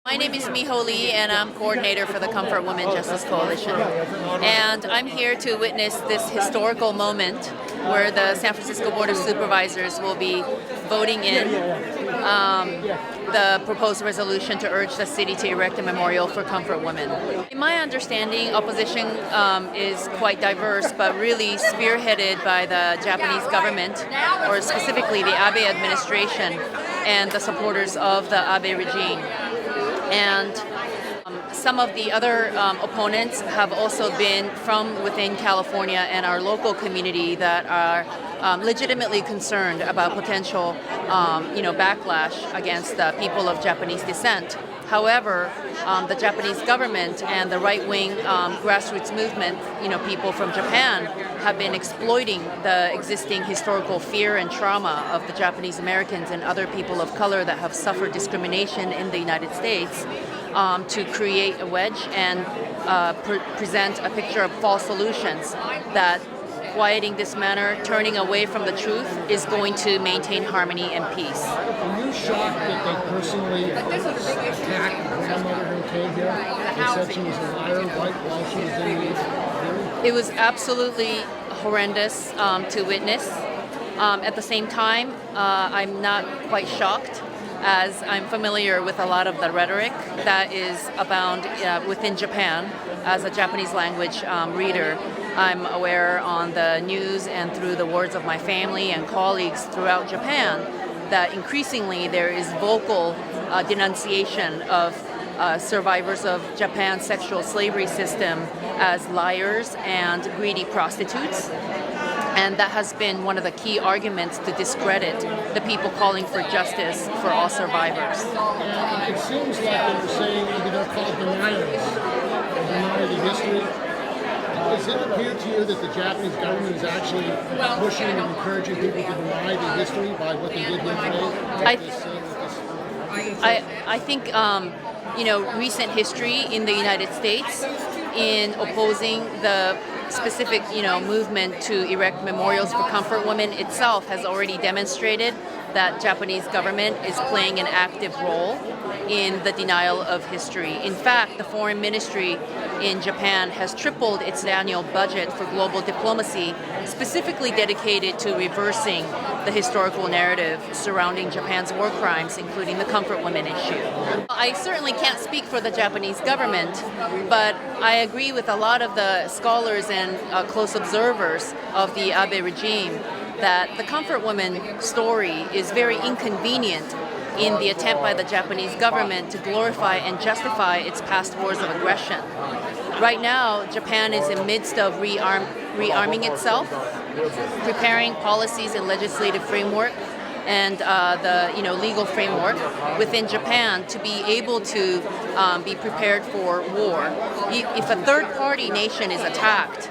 My name is Miho Lee, and I'm coordinator for the Comfort Women Justice Coalition. And I'm here to witness this historical moment where the San Francisco Board of Supervisors will be voting in the proposed resolution to urge the city to erect a memorial for comfort women. In my understanding, opposition is quite diverse, but really spearheaded by the Japanese government, or specifically the Abe administration and the supporters of the Abe regime. And some of the other opponents have also been from within California and our local community that are legitimately concerned about potential, backlash against the people of Japanese descent. However, the Japanese government and the right-wing grassroots movement, people from Japan, have been exploiting the existing historical fear and trauma of the Japanese Americans and other people of color that have suffered discrimination in the United States to create a wedge and present a picture of false solutions that quieting this manner, turning away from the truth, is going to maintain harmony and peace. Are you shocked that they personally attacked the grandmother who came here? They said she was a liar while she was in the hearing? It was absolutely horrendous to witness. At the same time, I'm not quite shocked, as I'm familiar with a lot of the rhetoric that is abound within Japan. As a Japanese language reader, I'm aware on the news and through the words of my family and colleagues throughout Japan that increasingly there is vocal denunciation of survivors of Japan's sexual slavery system as liars and greedy prostitutes. And that has been one of the key arguments to discredit the people calling for justice for all survivors. It seems like they were saying they're called deniers, deny the history. Does it appear to you that the Japanese government is actually pushing and encouraging people to deny the history by what they did here today? I think recent history in the United States in opposing the specific movement to erect memorials for comfort women itself has already demonstrated that Japanese government is playing an active role in the denial of history. In fact, the foreign ministry in Japan has tripled its annual budget for global diplomacy, specifically dedicated to reversing the historical narrative surrounding Japan's war crimes, including the comfort women issue. I certainly can't speak for the Japanese government, but I agree with a lot of the scholars and close observers of the Abe regime that the comfort women story is very inconvenient in the attempt by the Japanese government to glorify and justify its past wars of aggression. Right now, Japan is in the midst of rearming itself, preparing policies and legislative framework and the legal framework within Japan to be able to be prepared for war. If a third-party nation is attacked,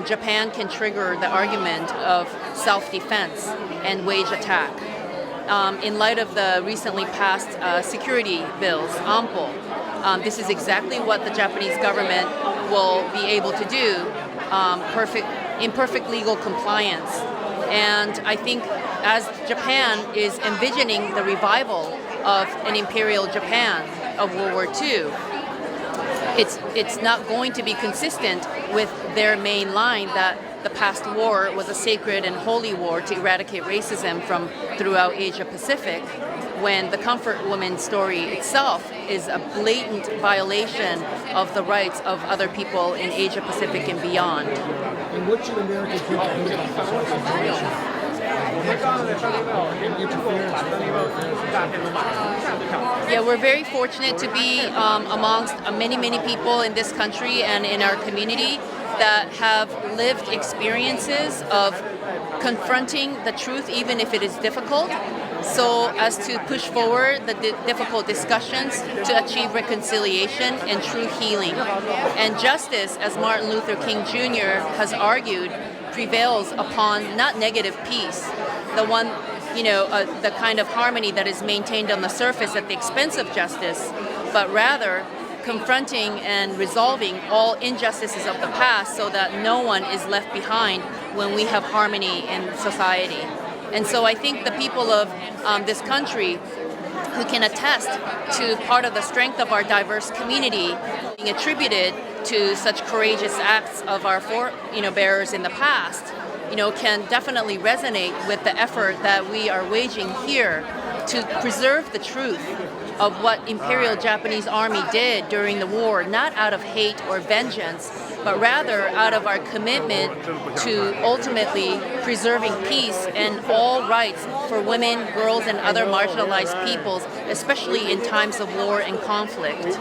Japan can trigger the argument of self-defense and wage attack. In light of the recently passed security bills, AMPO, this is exactly what the Japanese government will be able to do, in perfect legal compliance. And I think as Japan is envisioning the revival of an imperial Japan of World War II, it's not going to be consistent with their main line that the past war was a sacred and holy war to eradicate racism from throughout Asia Pacific, when the comfort woman story itself is a blatant violation of the rights of other people in Asia Pacific and beyond. And what should American people do about this whole situation? Yeah, we're very fortunate to be amongst many people in this country and in our community that have lived experiences of confronting the truth even if it is difficult, so as to push forward the difficult discussions to achieve reconciliation and true healing. And justice, as Martin Luther King Jr. has argued, prevails upon not negative peace, the one, the kind of harmony that is maintained on the surface at the expense of justice, but rather confronting and resolving all injustices of the past so that no one is left behind when we have harmony in society. And so I think the people of this country who can attest to part of the strength of our diverse community being attributed to such courageous acts of our bearers in the past, can definitely resonate with the effort that we are waging here to preserve the truth of what Imperial Japanese Army did during the war, not out of hate or vengeance, but rather out of our commitment to ultimately preserving peace and all rights for women, girls, and other marginalized peoples, especially in times of war and conflict.